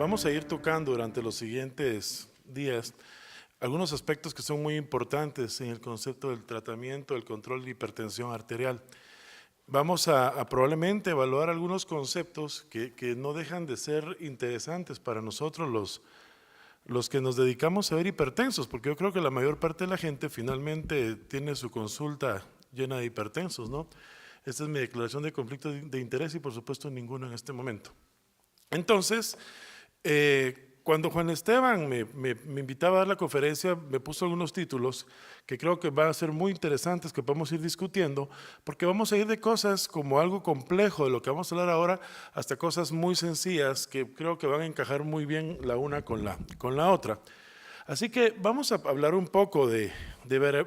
Vamos a ir tocando durante los siguientes días algunos aspectos que son muy importantes en el concepto del tratamiento, del control de hipertensión arterial. Vamos a probablemente evaluar algunos conceptos que no dejan de ser interesantes para nosotros los que nos dedicamos a ver hipertensos, porque yo creo que la mayor parte de la gente finalmente tiene su consulta llena de hipertensos, ¿no? Esta es mi declaración de conflicto de interés y por supuesto ninguno en este momento. Entonces, cuando Juan Esteban me invitaba a dar la conferencia, me puso algunos títulos que creo que van a ser muy interesantes, que podemos ir discutiendo, porque vamos a ir de cosas como algo complejo de lo que vamos a hablar ahora, hasta cosas muy sencillas que creo que van a encajar muy bien la una con la otra. Así que vamos a hablar un poco de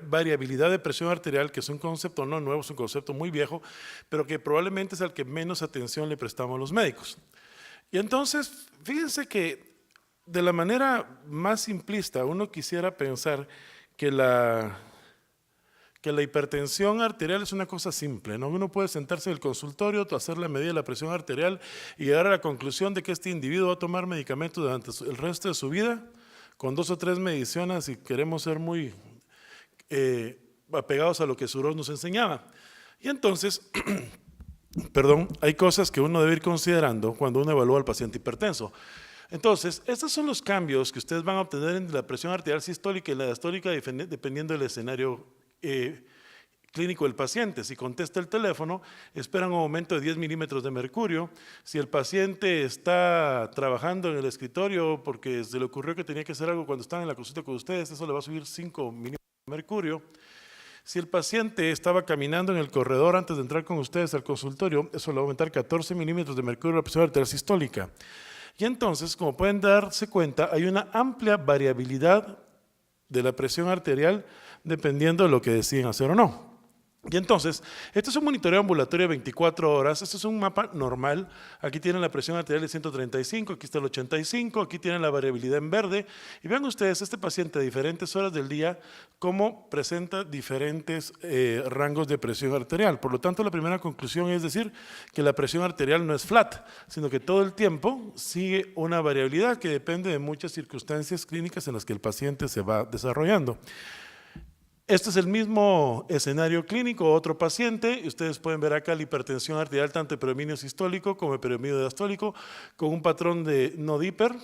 variabilidad de presión arterial, que es un concepto no nuevo, es un concepto muy viejo, pero que probablemente es al que menos atención le prestamos los médicos. Y entonces, fíjense que de la manera más simplista uno quisiera pensar que la hipertensión arterial es una cosa simple, ¿no? Uno puede sentarse en el consultorio, hacer la medida de la presión arterial y llegar a la conclusión de que este individuo va a tomar medicamentos durante el resto de su vida, con 2 o 3 mediciones, y queremos ser muy apegados a lo que Suros nos enseñaba. Y entonces, perdón, hay cosas que uno debe ir considerando cuando uno evalúa al paciente hipertenso. Entonces, estos son los cambios que ustedes van a obtener en la presión arterial sistólica y la diastólica dependiendo del escenario clínico del paciente. Si contesta el teléfono, esperan un aumento de 10 milímetros de mercurio. Si el paciente está trabajando en el escritorio porque se le ocurrió que tenía que hacer algo cuando estaba en la consulta con ustedes, eso le va a subir 5 milímetros de mercurio. Si el paciente estaba caminando en el corredor antes de entrar con ustedes al consultorio, eso le va a aumentar 14 milímetros de mercurio a la presión arterial sistólica. Y entonces, como pueden darse cuenta, hay una amplia variabilidad de la presión arterial dependiendo de lo que deciden hacer o no. Y entonces, este es un monitoreo ambulatorio de 24 horas, este es un mapa normal, aquí tienen la presión arterial de 135, aquí está el 85, aquí tienen la variabilidad en verde, y vean ustedes este paciente a diferentes horas del día, cómo presenta diferentes rangos de presión arterial. Por lo tanto, la primera conclusión es decir que la presión arterial no es flat, sino que todo el tiempo sigue una variabilidad que depende de muchas circunstancias clínicas en las que el paciente se va desarrollando. Este es el mismo escenario clínico, otro paciente, y ustedes pueden ver acá la hipertensión arterial tanto de predominio sistólico como de predominio diastólico, con un patrón de no diper.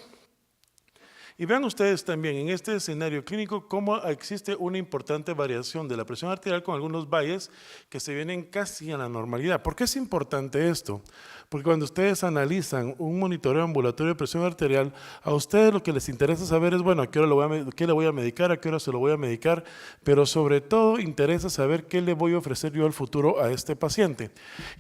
Y vean ustedes también en este escenario clínico cómo existe una importante variación de la presión arterial con algunos valles que se vienen casi a la normalidad. ¿Por qué es importante esto? Porque cuando ustedes analizan un monitoreo ambulatorio de presión arterial, a ustedes lo que les interesa saber es, bueno, ¿a qué hora qué le voy a medicar? ¿A qué hora se lo voy a medicar? Pero sobre todo interesa saber qué le voy a ofrecer yo al futuro a este paciente.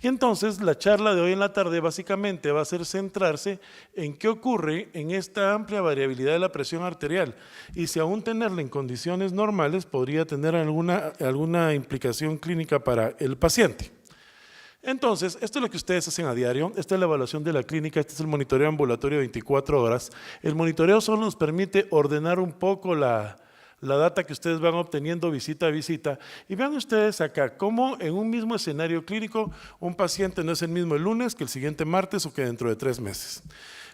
Y entonces la charla de hoy en la tarde básicamente va a ser centrarse en qué ocurre en esta amplia variabilidad de la presión arterial y si aún tenerla en condiciones normales podría tener alguna implicación clínica para el paciente. Entonces, esto es lo que ustedes hacen a diario, esta es la evaluación de la clínica, este es el monitoreo ambulatorio de 24 horas. El monitoreo solo nos permite ordenar un poco la data que ustedes van obteniendo visita a visita. Y vean ustedes acá, cómo en un mismo escenario clínico, un paciente no es el mismo el lunes que el siguiente martes o que dentro de 3 meses.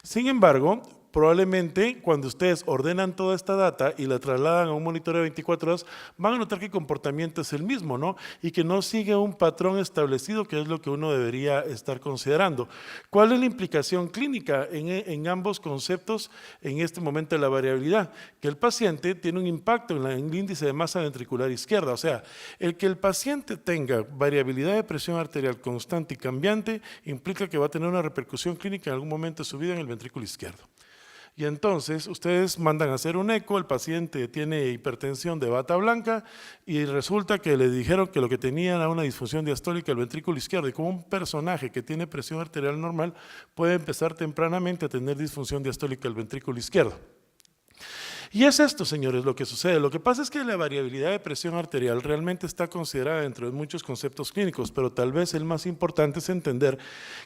Sin embargo, probablemente cuando ustedes ordenan toda esta data y la trasladan a un monitoreo de 24 horas, van a notar que el comportamiento es el mismo, ¿no? Y que no sigue un patrón establecido, que es lo que uno debería estar considerando. ¿Cuál es la implicación clínica en ambos conceptos en este momento de la variabilidad? Que el paciente tiene un impacto en el índice de masa ventricular izquierda, o sea, el que el paciente tenga variabilidad de presión arterial constante y cambiante implica que va a tener una repercusión clínica en algún momento de su vida en el ventrículo izquierdo. Y entonces ustedes mandan a hacer un eco, el paciente tiene hipertensión de bata blanca y resulta que le dijeron que lo que tenía era una disfunción diastólica del ventrículo izquierdo, y como un personaje que tiene presión arterial normal puede empezar tempranamente a tener disfunción diastólica del ventrículo izquierdo. Y es esto, señores, lo que sucede. Lo que pasa es que la variabilidad de presión arterial realmente está considerada dentro de muchos conceptos clínicos, pero tal vez el más importante es entender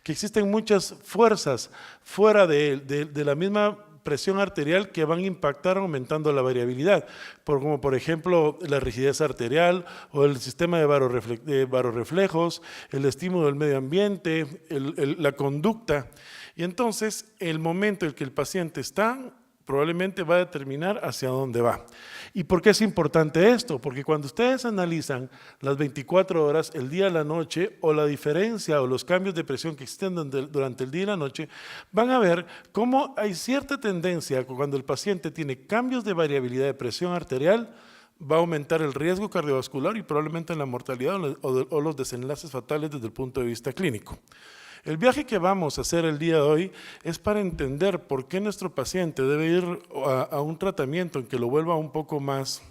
que existen muchas fuerzas fuera de la misma presión arterial que van a impactar aumentando la variabilidad, como por ejemplo la rigidez arterial o el sistema de barorreflejos, el estímulo del medio ambiente, la conducta. Y entonces el momento en que el paciente está probablemente va a determinar hacia dónde va. ¿Y por qué es importante esto? Porque cuando ustedes analizan las 24 horas, el día y la noche, o la diferencia o los cambios de presión que existen durante el día y la noche, van a ver cómo hay cierta tendencia cuando el paciente tiene cambios de variabilidad de presión arterial, va a aumentar el riesgo cardiovascular y probablemente la mortalidad o los desenlaces fatales desde el punto de vista clínico. El viaje que vamos a hacer el día de hoy es para entender por qué nuestro paciente debe ir a un tratamiento en que lo vuelva un poco más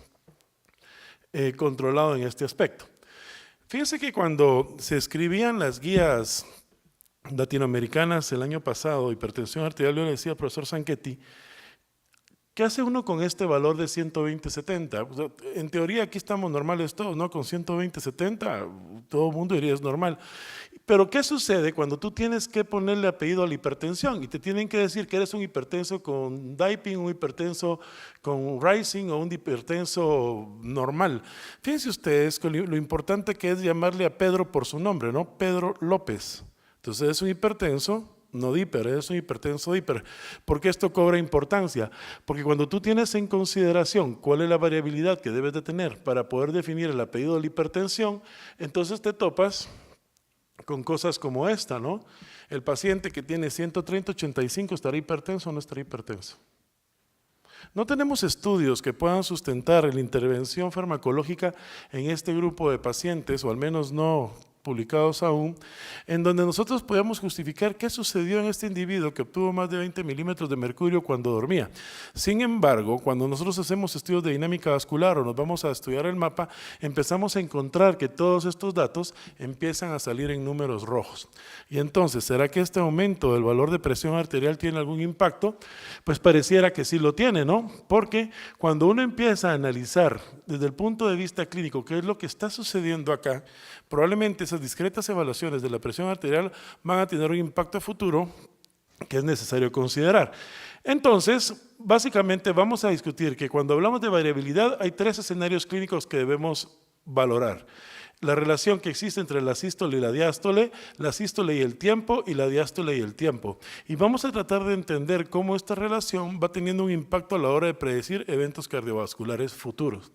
controlado en este aspecto. Fíjense que cuando se escribían las guías latinoamericanas el año pasado, hipertensión arterial, yo le decía al profesor Sanchetti, ¿qué hace uno con este valor de 120/70? O sea, en teoría aquí estamos normales todos, ¿no? Con 120/70 todo el mundo diría es normal. Pero ¿qué sucede cuando tú tienes que ponerle apellido a la hipertensión y te tienen que decir que eres un hipertenso con Diping, un hipertenso con Rising o un hipertenso normal? Fíjense ustedes lo importante que es llamarle a Pedro por su nombre, ¿no? Pedro López. Entonces es un hipertenso. No diper, es un hipertenso diper. ¿Por qué esto cobra importancia? Porque cuando tú tienes en consideración cuál es la variabilidad que debes de tener para poder definir el apellido de la hipertensión, entonces te topas con cosas como esta, ¿no? El paciente que tiene 130/85 estará hipertenso o no estará hipertenso. No tenemos estudios que puedan sustentar la intervención farmacológica en este grupo de pacientes, o al menos no publicados aún, en donde nosotros podemos justificar qué sucedió en este individuo que obtuvo más de 20 milímetros de mercurio cuando dormía. Sin embargo, cuando nosotros hacemos estudios de dinámica vascular o nos vamos a estudiar el mapa, empezamos a encontrar que todos estos datos empiezan a salir en números rojos. Y entonces, ¿será que este aumento del valor de presión arterial tiene algún impacto? Pues pareciera que sí lo tiene, ¿no? Porque cuando uno empieza a analizar desde el punto de vista clínico qué es lo que está sucediendo acá, probablemente esas discretas evaluaciones de la presión arterial van a tener un impacto a futuro que es necesario considerar. Entonces, básicamente vamos a discutir que cuando hablamos de variabilidad hay tres escenarios clínicos que debemos valorar. La relación que existe entre la sístole y la sístole y el tiempo, y la diástole y el tiempo. Y vamos a tratar de entender cómo esta relación va teniendo un impacto a la hora de predecir eventos cardiovasculares futuros.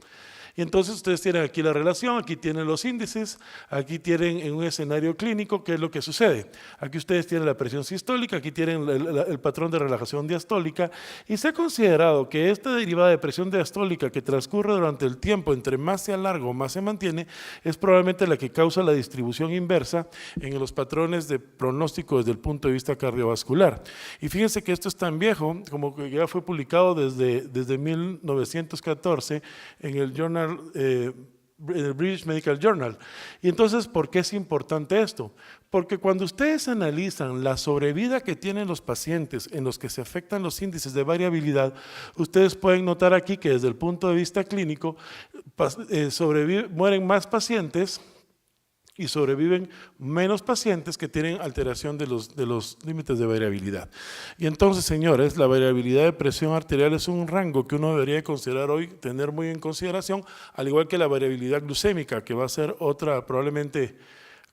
Y entonces ustedes tienen aquí la relación, aquí tienen los índices, aquí tienen en un escenario clínico qué es lo que sucede. Aquí ustedes tienen la presión sistólica, aquí tienen el patrón de relajación diastólica, y se ha considerado que esta derivada de presión diastólica que transcurre durante el tiempo, entre más se alarga o más se mantiene, es probablemente la que causa la distribución inversa en los patrones de pronóstico desde el punto de vista cardiovascular. Y fíjense que esto es tan viejo como que ya fue publicado desde 1914 en el Journal el British Medical Journal. Y entonces, ¿por qué es importante esto? Porque cuando ustedes analizan la sobrevida que tienen los pacientes en los que se afectan los índices de variabilidad, ustedes pueden notar aquí que desde el punto de vista clínico mueren más pacientes y sobreviven menos pacientes que tienen alteración de los límites de variabilidad. Y entonces, señores, la variabilidad de presión arterial es un rango que uno debería considerar hoy, tener muy en consideración, al igual que la variabilidad glucémica, que va a ser otra probablemente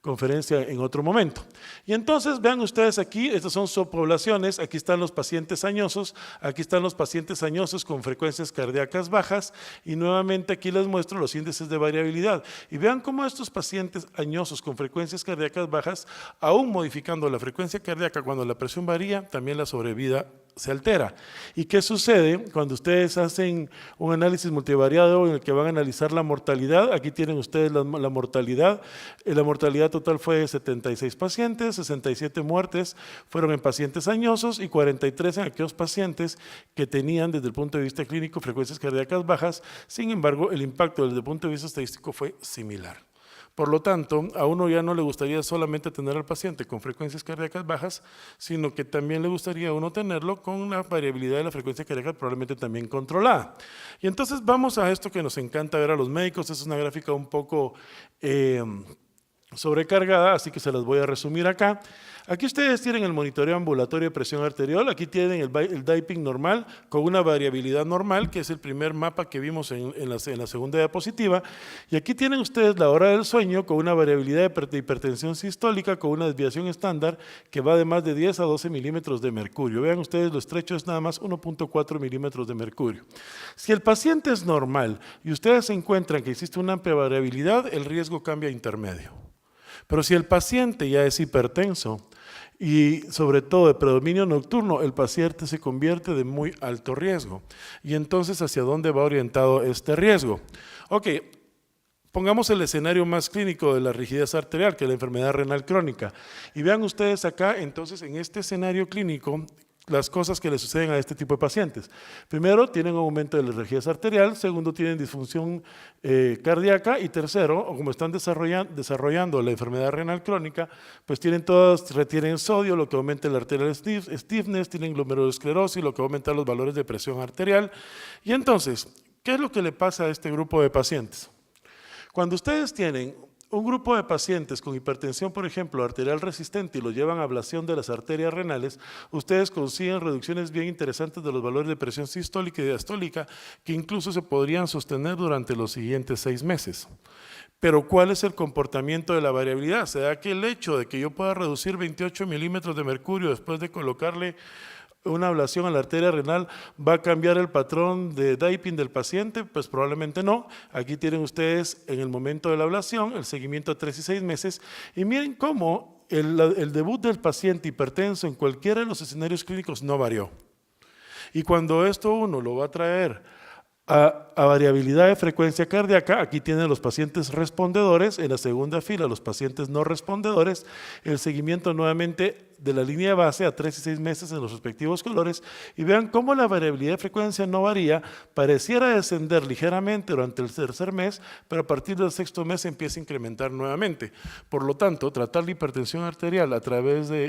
conferencia en otro momento. Y entonces vean ustedes aquí, estas son subpoblaciones, aquí están los pacientes añosos, aquí están los pacientes añosos con frecuencias cardíacas bajas, y nuevamente aquí les muestro los índices de variabilidad. Y vean cómo estos pacientes añosos con frecuencias cardíacas bajas, aún modificando la frecuencia cardíaca cuando la presión varía, también la sobrevida se altera. ¿Y qué sucede cuando ustedes hacen un análisis multivariado en el que van a analizar la mortalidad? Aquí tienen ustedes la mortalidad. La mortalidad total fue de 76 pacientes, 67 muertes fueron en pacientes añosos y 43 en aquellos pacientes que tenían desde el punto de vista clínico frecuencias cardíacas bajas. Sin embargo, el impacto desde el punto de vista estadístico fue similar. Por lo tanto, a uno ya no le gustaría solamente tener al paciente con frecuencias cardíacas bajas, sino que también le gustaría a uno tenerlo con una variabilidad de la frecuencia cardíaca probablemente también controlada. Y entonces vamos a esto que nos encanta ver a los médicos. Es una gráfica un poco sobrecargada, así que se las voy a resumir acá. Aquí ustedes tienen el monitoreo ambulatorio de presión arterial, aquí tienen el DIPIM normal con una variabilidad normal, que es el primer mapa que vimos en la segunda diapositiva, y aquí tienen ustedes la hora del sueño con una variabilidad de hipertensión sistólica con una desviación estándar que va de más de 10 a 12 milímetros de mercurio. Vean ustedes, lo estrecho es nada más 1.4 milímetros de mercurio. Si el paciente es normal y ustedes encuentran que existe una amplia variabilidad, el riesgo cambia a intermedio. Pero si el paciente ya es hipertenso y sobre todo de predominio nocturno, el paciente se convierte de muy alto riesgo. Y entonces, ¿hacia dónde va orientado este riesgo? Ok, pongamos el escenario más clínico de la rigidez arterial, que es la enfermedad renal crónica. Y vean ustedes acá, entonces, en este escenario clínico, las cosas que le suceden a este tipo de pacientes. Primero, tienen un aumento de la rigidez arterial, segundo, tienen disfunción cardíaca y tercero, o como están desarrollando la enfermedad renal crónica, pues retienen sodio, lo que aumenta el arterial stiffness, tienen glomerulosclerosis, lo que aumenta los valores de presión arterial. Y entonces, ¿qué es lo que le pasa a este grupo de pacientes? Cuando ustedes tienen un grupo de pacientes con hipertensión, por ejemplo, arterial resistente y los llevan a ablación de las arterias renales, ustedes consiguen reducciones bien interesantes de los valores de presión sistólica y diastólica que incluso se podrían sostener durante los siguientes 6 meses. Pero ¿cuál es el comportamiento de la variabilidad? ¿Se da que el hecho de que yo pueda reducir 28 milímetros de mercurio después de colocarle una ablación a la arteria renal va a cambiar el patrón de DIPIM del paciente? Pues probablemente no. Aquí tienen ustedes en el momento de la ablación el seguimiento a 3 y 6 meses y miren cómo el debut del paciente hipertenso en cualquiera de los escenarios clínicos no varió. Y cuando esto uno lo va a traer a variabilidad de frecuencia cardíaca, aquí tienen los pacientes respondedores, en la segunda fila los pacientes no respondedores, el seguimiento nuevamente de la línea base a 3 y 6 meses en los respectivos colores y vean cómo la variabilidad de frecuencia no varía, pareciera descender ligeramente durante el tercer mes, pero a partir del sexto mes empieza a incrementar nuevamente. Por lo tanto, tratar la hipertensión arterial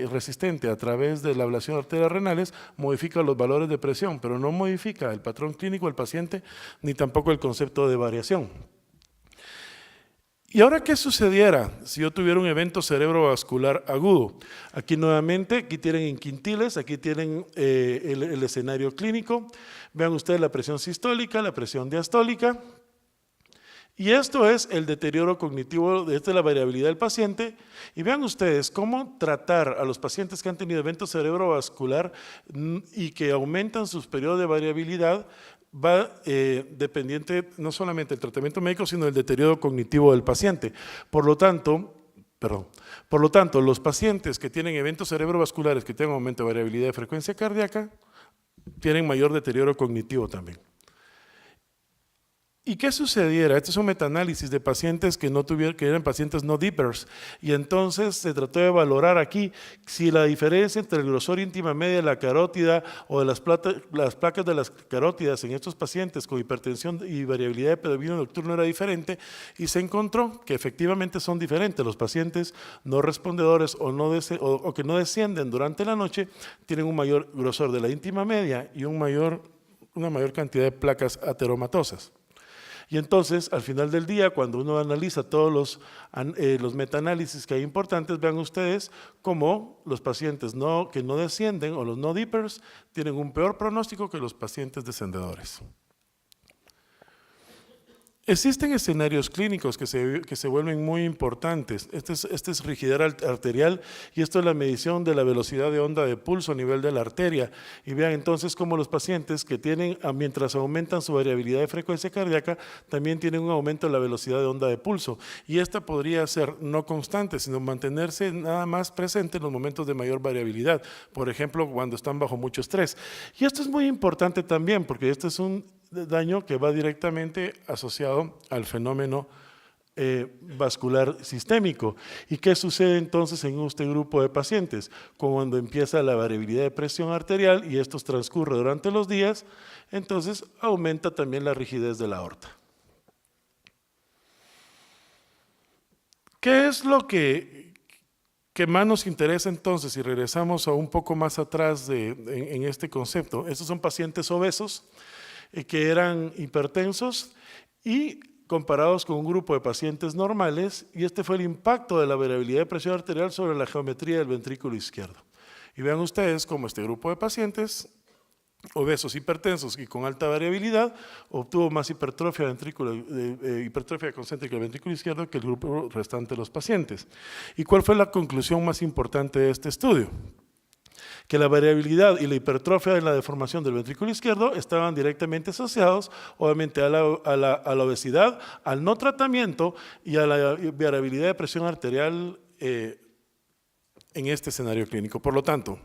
resistente a través de la ablación de arterias renales modifica los valores de presión, pero no modifica el patrón clínico del paciente ni tampoco el concepto de variación. ¿Y ahora qué sucediera si yo tuviera un evento cerebrovascular agudo? Aquí nuevamente, aquí tienen en quintiles, aquí tienen el escenario clínico. Vean ustedes la presión sistólica, la presión diastólica. Y esto es el deterioro cognitivo, esta es la variabilidad del paciente. Y vean ustedes cómo tratar a los pacientes que han tenido evento cerebrovascular y que aumentan sus periodos de variabilidad, va dependiente no solamente del tratamiento médico, sino del deterioro cognitivo del paciente. Por lo tanto, los pacientes que tienen eventos cerebrovasculares que tengan aumento de variabilidad de frecuencia cardíaca, tienen mayor deterioro cognitivo también. ¿Y qué sucediera? Este es un metaanálisis de pacientes que eran pacientes no dippers, y entonces se trató de valorar aquí si la diferencia entre el grosor íntima media de la carótida o de las placas de las carótidas en estos pacientes con hipertensión y variabilidad de predominio nocturno era diferente, y se encontró que efectivamente son diferentes. Los pacientes no respondedores o que no descienden durante la noche tienen un mayor grosor de la íntima media y una mayor cantidad de placas ateromatosas. Y entonces, al final del día, cuando uno analiza todos los metaanálisis que hay importantes, vean ustedes cómo los pacientes que no descienden o los no dippers tienen un peor pronóstico que los pacientes descendedores. Existen escenarios clínicos que se vuelven muy importantes. Este es rigidez arterial y esto es la medición de la velocidad de onda de pulso a nivel de la arteria. Y vean entonces cómo los pacientes que tienen, mientras aumentan su variabilidad de frecuencia cardíaca, también tienen un aumento de la velocidad de onda de pulso. Y esta podría ser no constante, sino mantenerse nada más presente en los momentos de mayor variabilidad. Por ejemplo, cuando están bajo mucho estrés. Y esto es muy importante también porque este es un daño que va directamente asociado al fenómeno vascular sistémico. ¿Y qué sucede entonces en este grupo de pacientes? Cuando empieza la variabilidad de presión arterial y esto transcurre durante los días, entonces aumenta también la rigidez de la aorta. ¿Qué es lo que más nos interesa entonces si regresamos a un poco más atrás en este concepto? Estos son pacientes obesos que eran hipertensos y comparados con un grupo de pacientes normales, y este fue el impacto de la variabilidad de presión arterial sobre la geometría del ventrículo izquierdo. Y vean ustedes cómo este grupo de pacientes obesos, hipertensos y con alta variabilidad obtuvo más hipertrofia hipertrofia concéntrica del ventrículo izquierdo que el grupo restante de los pacientes. ¿Y cuál fue la conclusión más importante de este estudio? Que la variabilidad y la hipertrofia de la deformación del ventrículo izquierdo estaban directamente asociados, obviamente, a la obesidad, al no tratamiento y a la variabilidad de presión arterial en este escenario clínico. Por lo tanto,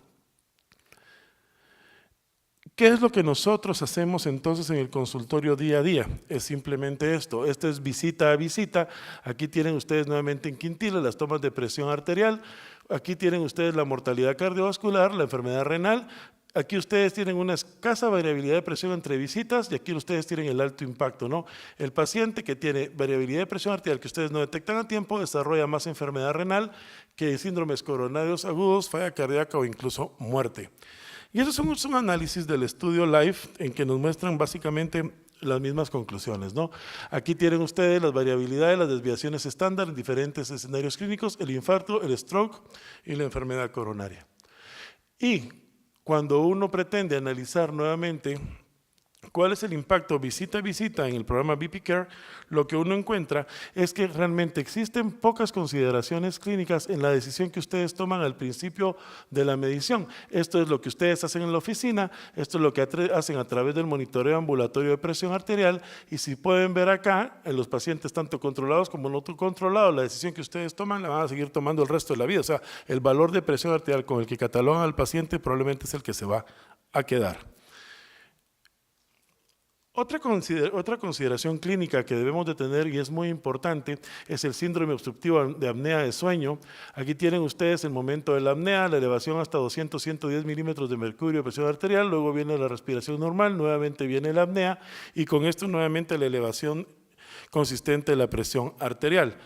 ¿qué es lo que nosotros hacemos entonces en el consultorio día a día? Es simplemente esto. Esto es visita a visita. Aquí tienen ustedes nuevamente en quintila las tomas de presión arterial. Aquí tienen ustedes la mortalidad cardiovascular, la enfermedad renal. Aquí ustedes tienen una escasa variabilidad de presión entre visitas y aquí ustedes tienen el alto impacto, ¿no? El paciente que tiene variabilidad de presión arterial que ustedes no detectan a tiempo desarrolla más enfermedad renal que síndromes coronarios agudos, falla cardíaca o incluso muerte. Y esos son un análisis del estudio LIFE en que nos muestran básicamente las mismas conclusiones, ¿no? Aquí tienen ustedes las variabilidades, las desviaciones estándar en diferentes escenarios clínicos, el infarto, el stroke y la enfermedad coronaria. Y cuando uno pretende analizar nuevamente cuál es el impacto visita a visita en el programa BP Care, lo que uno encuentra es que realmente existen pocas consideraciones clínicas en la decisión que ustedes toman al principio de la medición. Esto es lo que ustedes hacen en la oficina, esto es lo que hacen a través del monitoreo ambulatorio de presión arterial, y si pueden ver acá, en los pacientes tanto controlados como no controlados, la decisión que ustedes toman la van a seguir tomando el resto de la vida. O sea, el valor de presión arterial con el que catalogan al paciente probablemente es el que se va a quedar. Otra consideración clínica que debemos de tener y es muy importante es el síndrome obstructivo de apnea de sueño. Aquí tienen ustedes el momento de la apnea, la elevación hasta 200-110 milímetros de mercurio de presión arterial, luego viene la respiración normal, nuevamente viene la apnea y con esto nuevamente la elevación consistente de la presión arterial.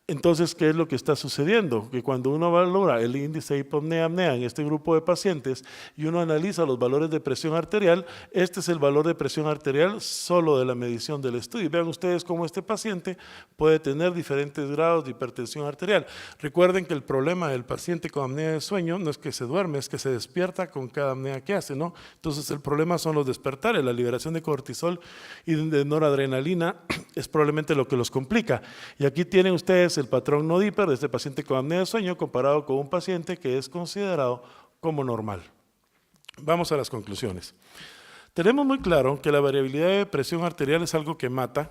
Entonces, ¿qué es lo que está sucediendo? Que cuando uno valora el índice de hipopnea-apnea en este grupo de pacientes y uno analiza los valores de presión arterial, este es el valor de presión arterial solo de la medición del estudio. Vean ustedes cómo este paciente puede tener diferentes grados de hipertensión arterial. Recuerden que el problema del paciente con apnea de sueño no es que se duerme, es que se despierta con cada apnea que hace, ¿no? Entonces, el problema son los despertares, la liberación de cortisol y de noradrenalina es probablemente lo que los complica. Y aquí tienen ustedes el patrón no DIPER de este paciente con apnea de sueño comparado con un paciente que es considerado como normal. Vamos a las conclusiones. Tenemos muy claro que la variabilidad de presión arterial es algo que mata,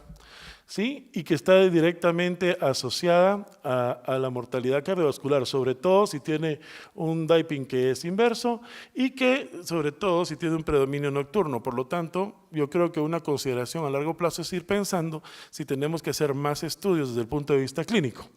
¿sí? Y que está directamente asociada a la mortalidad cardiovascular, sobre todo si tiene un diping que es inverso y que sobre todo si tiene un predominio nocturno. Por lo tanto, yo creo que una consideración a largo plazo es ir pensando si tenemos que hacer más estudios desde el punto de vista clínico.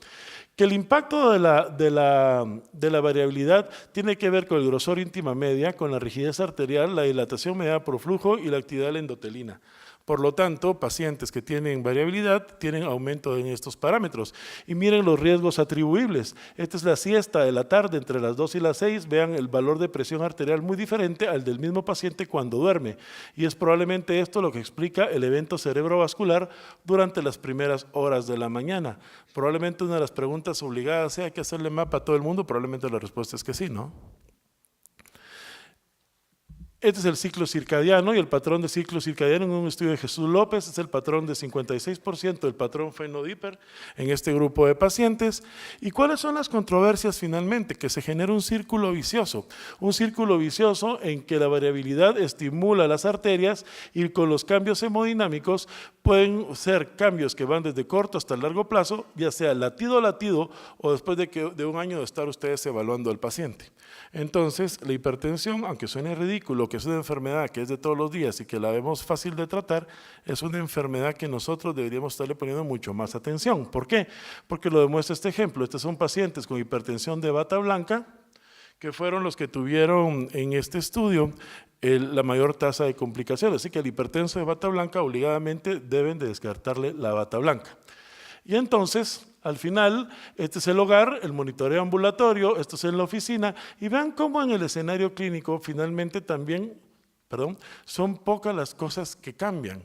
Que el impacto de la variabilidad tiene que ver con el grosor íntima media, con la rigidez arterial, la dilatación mediada por flujo y la actividad de la endotelina. Por lo tanto, pacientes que tienen variabilidad tienen aumento en estos parámetros. Y miren los riesgos atribuibles. Esta es la siesta de la tarde entre las 2 y las 6. Vean el valor de presión arterial muy diferente al del mismo paciente cuando duerme. Y es probablemente esto lo que explica el evento cerebrovascular durante las primeras horas de la mañana. Probablemente una de las preguntas obligadas sea: ¿hay que hacerle mapa a todo el mundo? Probablemente la respuesta es que sí, ¿no? Este es el ciclo circadiano y el patrón de ciclo circadiano en un estudio de Jesús López es el patrón de 56% del patrón fenodiper en este grupo de pacientes. ¿Y cuáles son las controversias finalmente? Que se genera un círculo vicioso en que la variabilidad estimula las arterias y con los cambios hemodinámicos pueden ser cambios que van desde corto hasta largo plazo, ya sea latido a latido o después de un año de estar ustedes evaluando al paciente. Entonces, la hipertensión, aunque suene ridículo, que es una enfermedad que es de todos los días y que la vemos fácil de tratar, es una enfermedad que nosotros deberíamos estarle poniendo mucho más atención. ¿Por qué? Porque lo demuestra este ejemplo. Estos son pacientes con hipertensión de bata blanca, que fueron los que tuvieron en este estudio la mayor tasa de complicaciones. Así que el hipertenso de bata blanca obligadamente deben de descartarle la bata blanca. Y entonces, al final, este es el hogar, el monitoreo ambulatorio, esto es en la oficina, y vean cómo en el escenario clínico finalmente también, son pocas las cosas que cambian.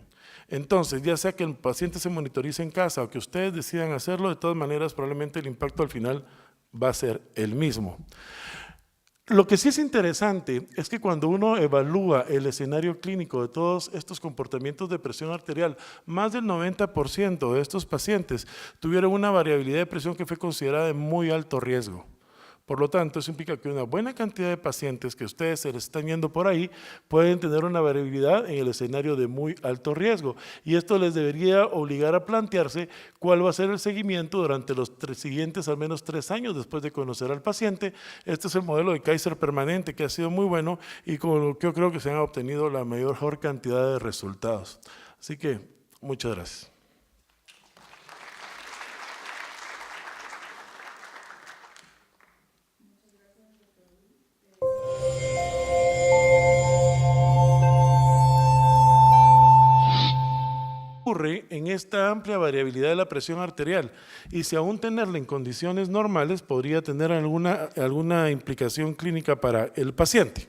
Entonces, ya sea que el paciente se monitorice en casa o que ustedes decidan hacerlo, de todas maneras probablemente el impacto al final va a ser el mismo. Lo que sí es interesante es que cuando uno evalúa el escenario clínico de todos estos comportamientos de presión arterial, más del 90% de estos pacientes tuvieron una variabilidad de presión que fue considerada de muy alto riesgo. Por lo tanto, eso implica que una buena cantidad de pacientes que ustedes se les están viendo por ahí pueden tener una variabilidad en el escenario de muy alto riesgo. Y esto les debería obligar a plantearse cuál va a ser el seguimiento durante los siguientes al menos 3 años después de conocer al paciente. Este es el modelo de Kaiser permanente que ha sido muy bueno y con lo que yo creo que se han obtenido la mejor cantidad de resultados. Así que, muchas gracias. Ocurre en esta amplia variabilidad de la presión arterial y si aún tenerla en condiciones normales podría tener alguna implicación clínica para el paciente.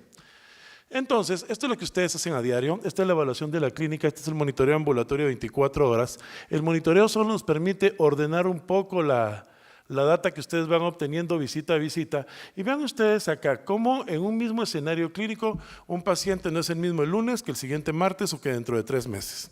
Entonces, esto es lo que ustedes hacen a diario, esta es la evaluación de la clínica, este es el monitoreo ambulatorio de 24 horas. El monitoreo solo nos permite ordenar un poco la data que ustedes van obteniendo visita a visita y vean ustedes acá cómo en un mismo escenario clínico un paciente no es el mismo el lunes que el siguiente martes o que dentro de 3 meses.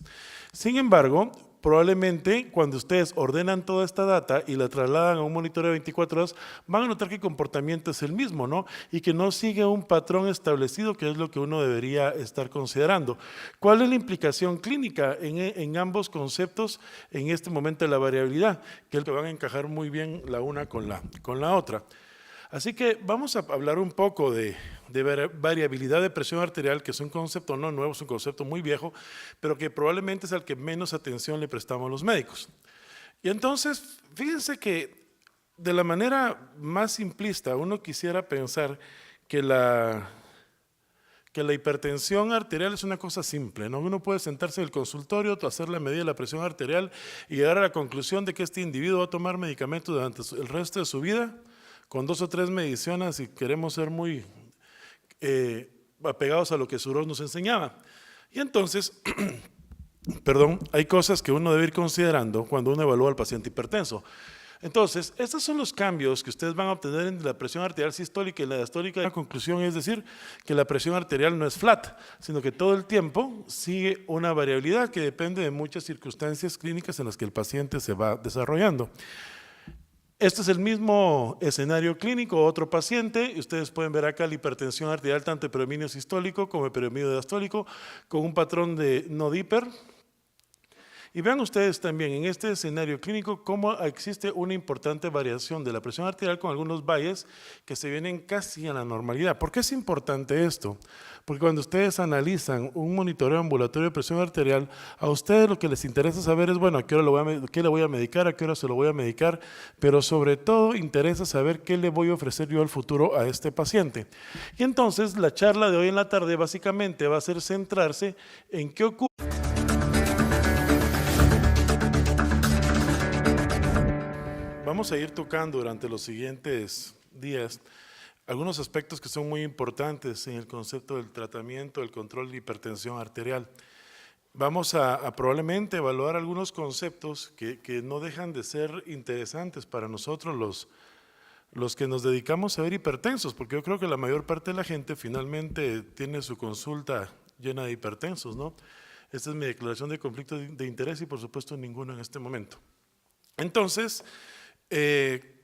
Sin embargo, probablemente cuando ustedes ordenan toda esta data y la trasladan a un monitoreo de 24 horas, van a notar que el comportamiento es el mismo, ¿no? Y que no sigue un patrón establecido, que es lo que uno debería estar considerando. ¿Cuál es la implicación clínica en ambos conceptos en este momento de la variabilidad? Que es el que van a encajar muy bien la una con la otra. Así que vamos a hablar un poco de variabilidad de presión arterial, que es un concepto no nuevo, es un concepto muy viejo, pero que probablemente es al que menos atención le prestamos los médicos. Y entonces, fíjense que de la manera más simplista uno quisiera pensar que la hipertensión arterial es una cosa simple, ¿no? Uno puede sentarse en el consultorio, hacer la medida de la presión arterial y llegar a la conclusión de que este individuo va a tomar medicamentos durante el resto de su vida, con 2 o 3 mediciones y queremos ser muy apegados a lo que Suros nos enseñaba. Y entonces, perdón, hay cosas que uno debe ir considerando cuando uno evalúa al paciente hipertenso. Entonces, estos son los cambios que ustedes van a obtener en la presión arterial sistólica y la diastólica. La conclusión es decir que la presión arterial no es flat, sino que todo el tiempo sigue una variabilidad que depende de muchas circunstancias clínicas en las que el paciente se va desarrollando. Este es el mismo escenario clínico, otro paciente, y ustedes pueden ver acá la hipertensión arterial tanto de predominio sistólico como de predominio diastólico, con un patrón de no diper. Y vean ustedes también en este escenario clínico cómo existe una importante variación de la presión arterial con algunos valles que se vienen casi a la normalidad. ¿Por qué es importante esto? Porque cuando ustedes analizan un monitoreo ambulatorio de presión arterial, a ustedes lo que les interesa saber es, bueno, ¿a qué hora qué le voy a medicar? ¿A qué hora se lo voy a medicar? Pero sobre todo interesa saber qué le voy a ofrecer yo al futuro a este paciente. Y entonces la charla de hoy en la tarde básicamente va a ser centrarse en qué ocurre. Vamos a ir tocando durante los siguientes días algunos aspectos que son muy importantes en el concepto del tratamiento, del control de hipertensión arterial. Vamos a probablemente evaluar algunos conceptos que no dejan de ser interesantes para nosotros los que nos dedicamos a ver hipertensos, porque yo creo que la mayor parte de la gente finalmente tiene su consulta llena de hipertensos, ¿no? Esta es mi declaración de conflicto de interés y por supuesto ninguno en este momento. Entonces,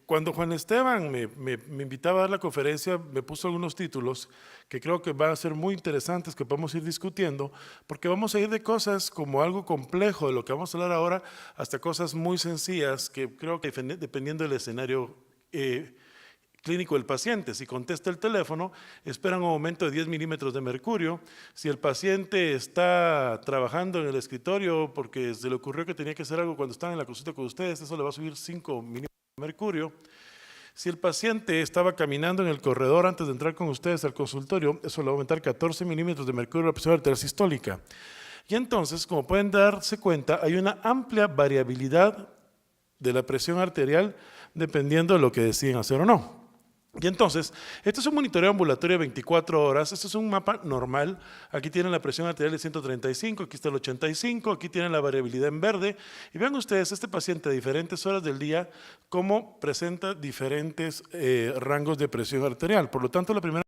cuando Juan Esteban me invitaba a dar la conferencia, me puso algunos títulos que creo que van a ser muy interesantes, que podemos ir discutiendo, porque vamos a ir de cosas como algo complejo, de lo que vamos a hablar ahora, hasta cosas muy sencillas, que creo que dependiendo del escenario clínico del paciente, si contesta el teléfono, esperan un aumento de 10 milímetros de mercurio. Si el paciente está trabajando en el escritorio porque se le ocurrió que tenía que hacer algo cuando estaba en la consulta con ustedes, eso le va a subir 5 milímetros de mercurio. Si el paciente estaba caminando en el corredor antes de entrar con ustedes al consultorio, eso le va a aumentar 14 milímetros de mercurio a la presión arterial sistólica. Y entonces, como pueden darse cuenta, hay una amplia variabilidad de la presión arterial dependiendo de lo que deciden hacer o no. Y entonces, este es un monitoreo ambulatorio de 24 horas, este es un mapa normal, aquí tienen la presión arterial de 135, aquí está el 85, aquí tienen la variabilidad en verde, y vean ustedes, este paciente a diferentes horas del día, cómo presenta diferentes rangos de presión arterial. Por lo tanto, la primera